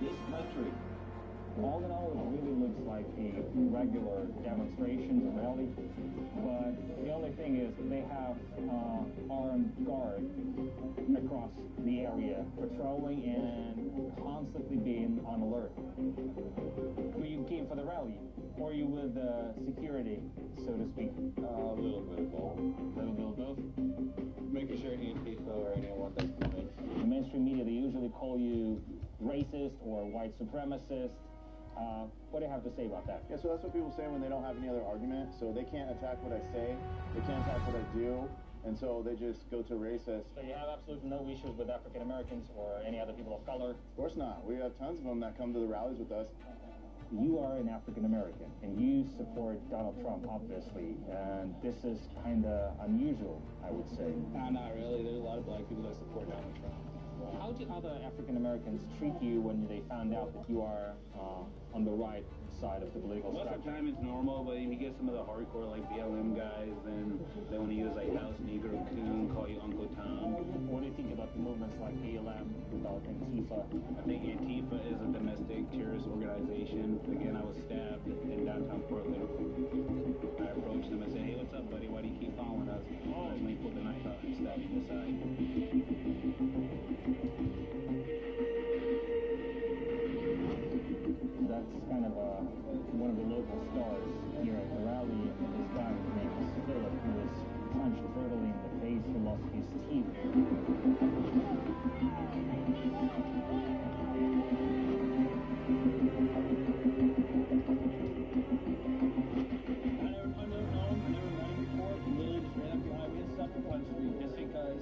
this country. All in all, it really looks like a regular demonstration rally, but the only thing is they have armed guard across the area, patrolling and constantly being on alert. Were you came for the rally, or are you with security, so to speak? A little bit of both. A little bit of both? Making sure Antifa or anyone that's coming. The mainstream media, they usually call you racist or white supremacist. What do you have to say about that? Yeah, so that's what people say when they don't have any other argument. So they can't attack what I say, they can't attack what I do, and so they just go to racist. So you have absolutely no issues with African Americans or any other people of color? Of course not. We have tons of them that come to the rallies with us. You are an African American, and you support Donald Trump, obviously, and this is kind of unusual, I would say. No, not really. There's a lot of black people that support Donald Trump. How did other African Americans treat you when they found out that you are on the right side of the political spectrum? Most of the time it's normal, but if you get some of the hardcore like BLM guys, then they want to use like House Negro Coon, call you Uncle Tom. What do you think about the movements like BLM, about Antifa? I think Antifa is a domestic terrorist organization. Again, I was stabbed in downtown Portland. I approached them and said, hey, what's up, buddy? Why do you keep following us? That's when he pulled the knife out and stabbed me in the side. That's kind of one of the local stars here at the rally. This guy, his name is Philip, who was punched brutally in the face. He lost his teeth. Just because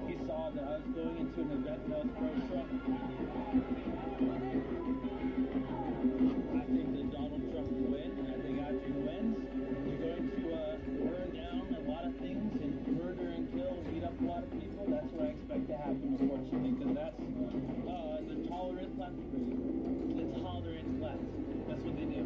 he saw that I was going into an event that was pro-Trump. I think that Donald Trump will win, and I think after he wins, he's going to burn down a lot of things and murder and kill and beat up a lot of people. That's what I expect to happen, unfortunately, because that's the tolerant left group. The tolerant left. That's what they do.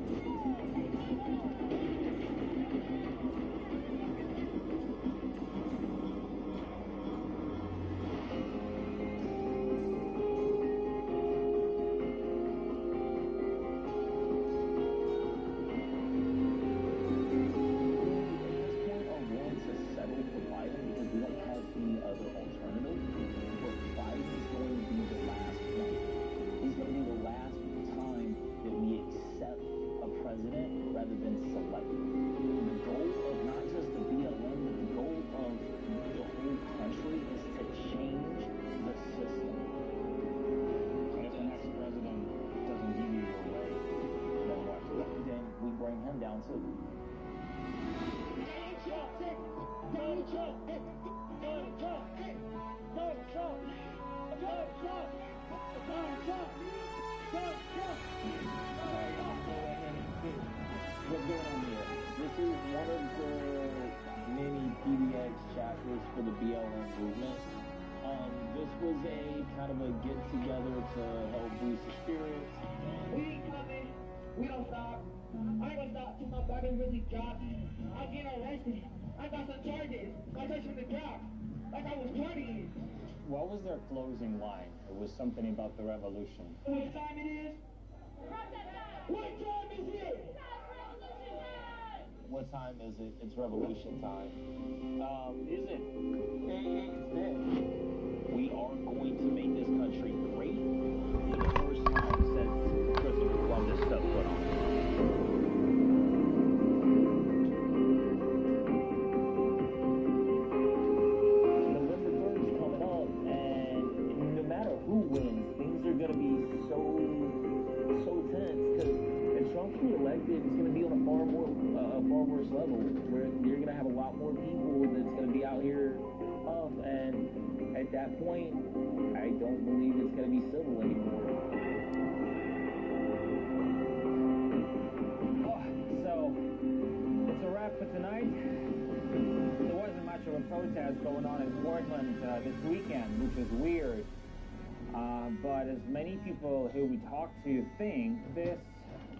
What's going on here? This is one of the many PDX chapters for the BLM movement. This was a kind of a get-together to help boost the spirits. We ain't coming. We don't stop. I ain't gonna stop till my body really drops. I get arrested. I got some charges. I touched from the job. Like I was partying. What was their closing line? It was something about the revolution. What time it is? What time is it? What time is it? It's revolution time. Is it? It's this. We are going to make this country great for the first time since Christopher Columbus stepped foot on it. Elected, it's going to be on a far worse level, where you're going to have a lot more people that's going to be out here up, and at that point, I don't believe it's going to be civil anymore. So, it's a wrap for tonight. There wasn't much of a protest going on in Portland this weekend, which is weird. But as many people who we talked to think, this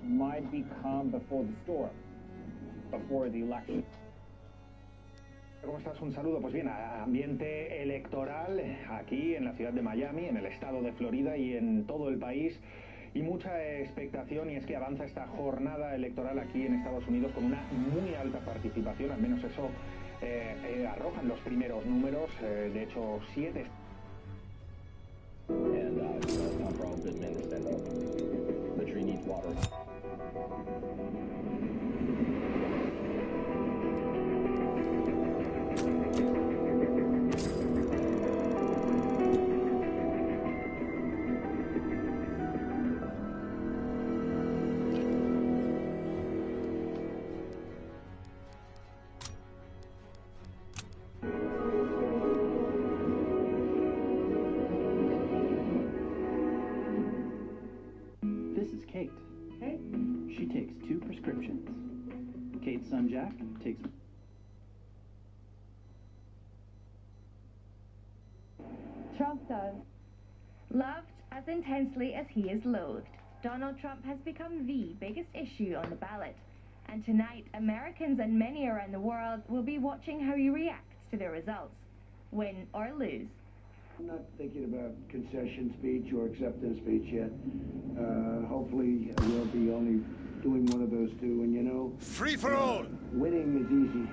might become before the storm, before the election. ¿Cómo estás? Un saludo. Pues bien, ambiente electoral aquí en la ciudad de Miami, en el estado de Florida y en todo el país. y mucha expectación, y es que avanza esta jornada electoral aquí en Estados Unidos con una muy alta participación, al menos eso arrojan los primeros números, de hecho 7. And Tom Brown Pittman is standing up. The tree needs water. Kate. Kate? She takes 2 prescriptions. Kate's son Jack takes... Trump does. Loved as intensely as he is loathed, Donald Trump has become the biggest issue on the ballot. And tonight, Americans and many around the world will be watching how he reacts to the results, win or lose. I'm not thinking about concession speech or acceptance speech yet. Hopefully, we'll be only doing one of those two. And you know, free for all. Winning is easy.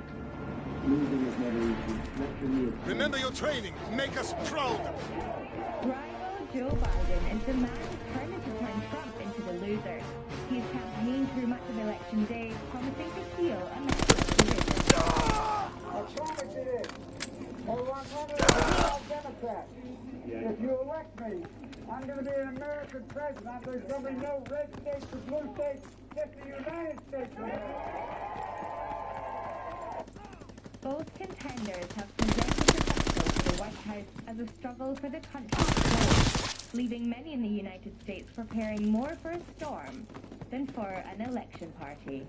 Losing is never easy. Not for me. Remember your training. Make us proud. Rival Joe Biden is the man determined to turn Trump into the loser. He's campaigned through much of election day, promising to heal America's division. I promise you this. I'm running as a Democrat. If you elect me, I'm going to be an American president. There's going to be no red states or blue states, just the United States. Both contenders have presented the battle for the White House as a struggle for the country's soul, leaving many in the United States preparing more for a storm than for an election party.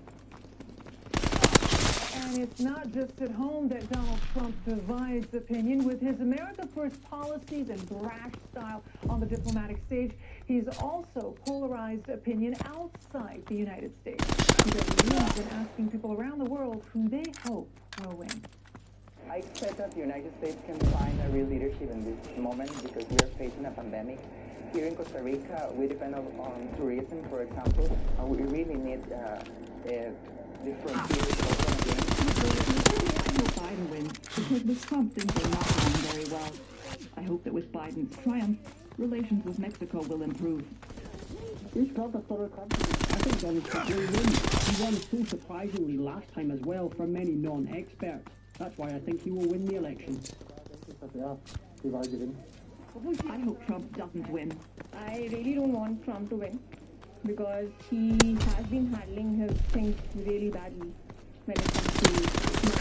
And it's not just at home that Donald Trump divides opinion. With his America First policies and brash style on the diplomatic stage, he's also polarized opinion outside the United States. He's been asking people around the world who they hope will win. I expect that the United States can find a real leadership in this moment because we are facing a pandemic. Here in Costa Rica, we depend on tourism, for example, and we really need the frontiers open again. I hope Biden wins because with Trump things are not going very well. I hope that with Biden's triumph, relations with Mexico will improve. He's got a thorough confidence. I think Donald Trump will win. He won so surprisingly last time as well for many non-experts. That's why I think he will win the election. I hope Trump doesn't win. I really don't want Trump to win because he has been handling his things really badly when it comes to the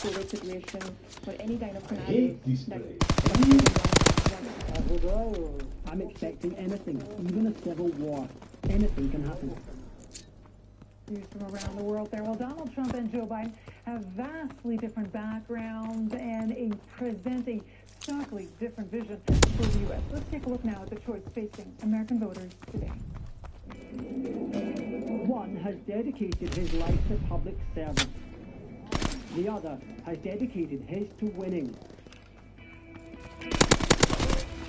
COVID situation or any kind of scenario. I'm expecting anything, even a civil war. Anything can happen. News from around the world there. Well, Donald Trump and Joe Biden have vastly different backgrounds and present a starkly different vision for the U.S. Let's take a look now at the choice facing American voters today. One has dedicated his life to public service. The other has dedicated his to winning.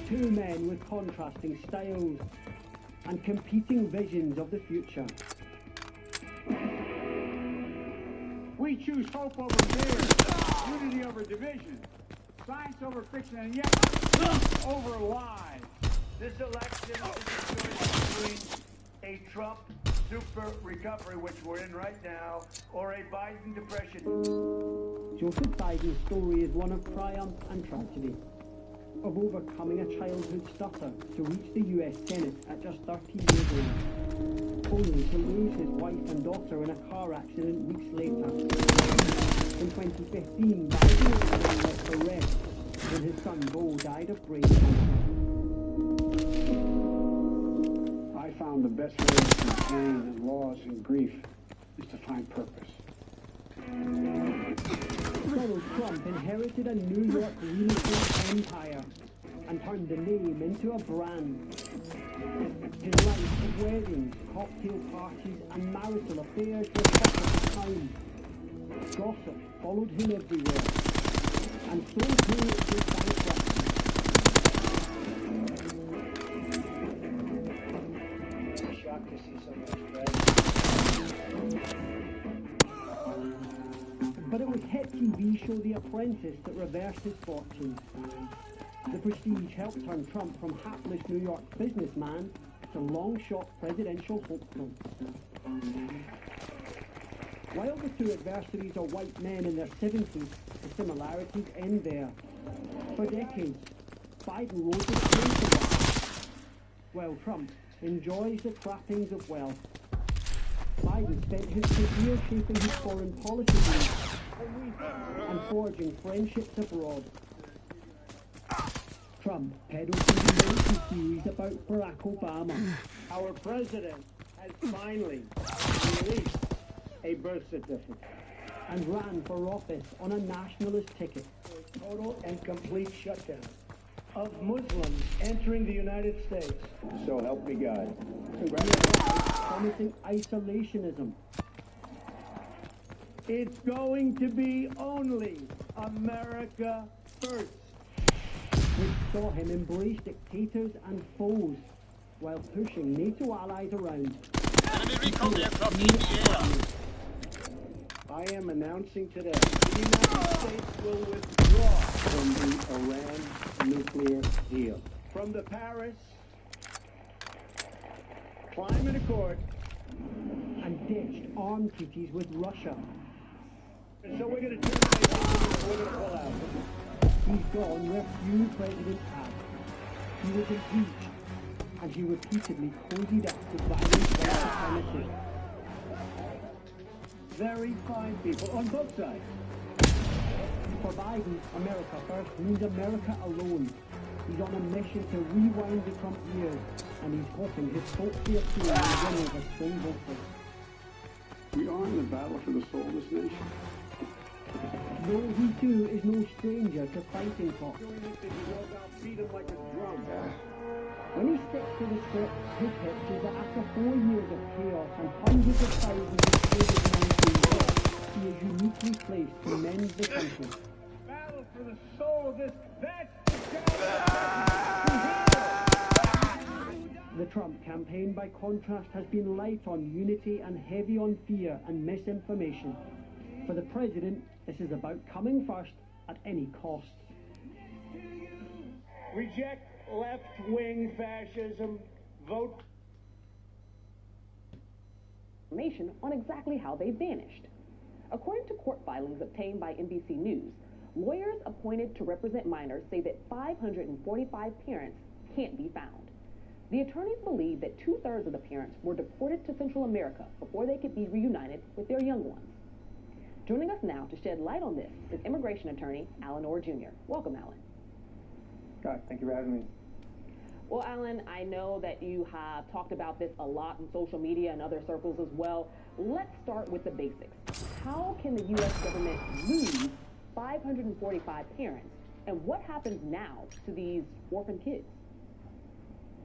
Two men with contrasting styles and competing visions of the future. We choose hope over fear, unity over division, science over fiction, and yet truth over lies. This election is a choice between a Trump super recovery, which we're in right now, or a Biden depression. Joseph Biden's story is one of triumph and tragedy, of overcoming a childhood stutter to reach the U.S. Senate at just 13 years old, only to lose his wife and daughter in a car accident weeks later. In 2015, Biden was left for rest when his son Beau died of brain cancer. I found the best way to pain and loss and grief is to find purpose. Donald Trump inherited a New York real estate empire and turned the name into a brand. His life of weddings, cocktail parties and marital affairs were top of the town. Gossip followed him everywhere, and so too did bankruptcy. democracy so much, Fred. But it was hit TV show The Apprentice that reversed his fortunes. The prestige helped turn Trump from hapless New York businessman to long-shot presidential hopeful. While the two adversaries are white men in their 70s, the similarities end there. For decades, Biden rose to the place of wealth, while Trump enjoys the trappings of wealth. Biden spent his career shaping his foreign policy views and forging friendships abroad. Trump peddled conspiracy theories about Barack Obama. Our president has finally released a birth certificate And ran for office on a nationalist ticket. for a total and complete shutdown of Muslims entering the United States. So help me God. Congratulations, promising isolationism. It's going to be only America first. Which saw him embrace dictators and foes while pushing NATO allies around. Enemy recon aircraft in the air. I am announcing today the United States will withdraw from the Iran nuclear deal. From the Paris Climate Accord. And ditched armed treaties with Russia. And so we're going to terminate this and we're going to pull out. He's gone where few presidents have. He was impeached, and he repeatedly cozied up to Biden's white supremacy. Very fine people on both sides. For Biden, America first means America alone. He's on a mission to rewind the Trump years, and he's hoping his folksy appeal will win over swing voters. We are in the battle for the soul of this nation. Though he too is no stranger to fighting talk. Beat him like a drum. When he sticks to the script, his pitch is that after 4 years of chaos and hundreds of thousands of COVID-19 deaths, he is uniquely placed to mend the country. Battle for the soul of this. That's The Trump campaign, by contrast, has been light on unity and heavy on fear and misinformation. For the president, this is about coming first at any cost. Reject left-wing fascism. Vote. Information on exactly how they vanished. According to court filings obtained by NBC News, lawyers appointed to represent minors say that 545 parents can't be found. The attorneys believe that 2/3 of the parents were deported to Central America before they could be reunited with their young ones. Joining us now to shed light on this is immigration attorney Alan Orr Jr. Welcome, Alan. God, thank you for having me. Well, Alan, I know that you have talked about this a lot in social media and other circles as well. Let's start with the basics. How can the U.S. government lose 545 parents, and what happens now to these orphan kids?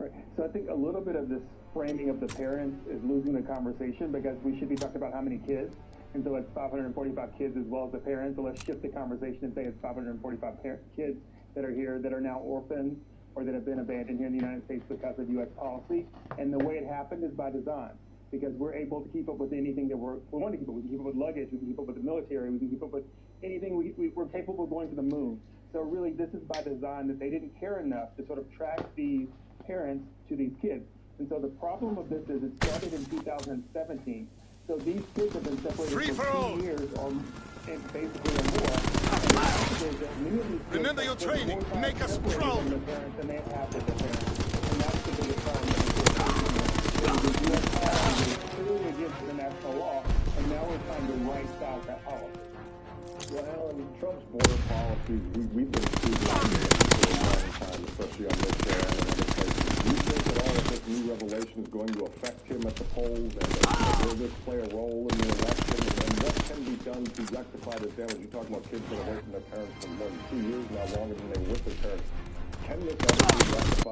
Right. So I think a little bit of this framing of the parents is losing the conversation, because we should be talking about how many kids. And so it's 545 kids as well as the parents. So let's shift the conversation and say it's 545 kids that are here that are now orphans or that have been abandoned here in the United States because of U.S. policy. And the way it happened is by design, because we're able to keep up with anything that we want to keep up with. We can keep up with luggage, we can keep up with the military, we can keep up with anything. We're capable of going to the moon. So really, this is by design, that they didn't care enough to sort of track these parents to these kids. And so the problem of this is it started in 2017. So these kids have been separated for 2 years or basically or more. Remember your training. Make us proud. The parents, and they have to the parents. And that's the biggest problem. The U.S. policy is clearly against international law, and now we're trying to right out that policy. Well, Alan, Trump's border policies, we've been speaking on this for a long time, especially on this and other places. Do you think that all of this new revelation is going to affect him at the polls, and will this play a role in the election? And what can be done to rectify this damage? You're talking about kids that are away from their parents for more than 2 years now, longer than they were with their parents. Can this ever be rectified?